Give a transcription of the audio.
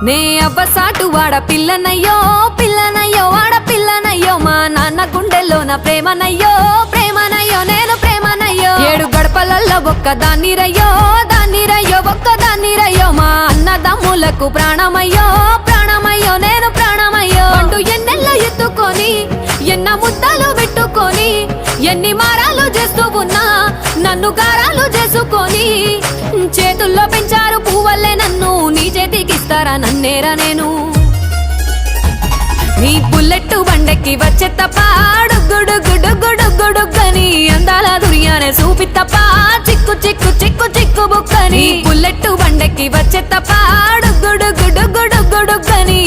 నే అవ్వసాటు వాడ పిల్లనయ్యో పిల్లనయ్యో వాడ పిల్లనయ్యో మా నాన్న గుండెల్లోన ప్రేమనయ్యో ప్రేమనయ్యో నేను ప్రేమనయ్యో 7 గడపలల్లో ఒక్కదాన్ని రయ్యో ఒక్కదాన్ని రయ్యో మా అన్నదమ్ములకు ప్రాణమయ్యో ప్రాణమయ్యో నేను ప్రాణమయ్యో అంటూ ఎన్నెల్లో ఎత్తుకొని ఎన్న ముద్దలు పెట్టుకొని ఎన్ని మారాలు చేస్తూ ఉన్నా నన్ను గారాలు చేసుకొని చేతుల్లో పెంచారు పువ్వల్లే నన్ను నీ చేతికిస్తారా నన్నేరా నేను నీ బుల్లెట్టు బండెక్కి వచ్చే తప్ప డుగ్గుడుగ్గుడుగ్గుడుగ్గుడుగ్గని అందాల దుర్యానే చూపి తప్ప చిక్కు చిక్కు చిక్కు చిక్కు బుక్కని బుల్లెట్టు బండెక్కి వచ్చే తప్ప డుగ్గుడుగ్గుడుగ్గుడుగ్గుడుగ్గని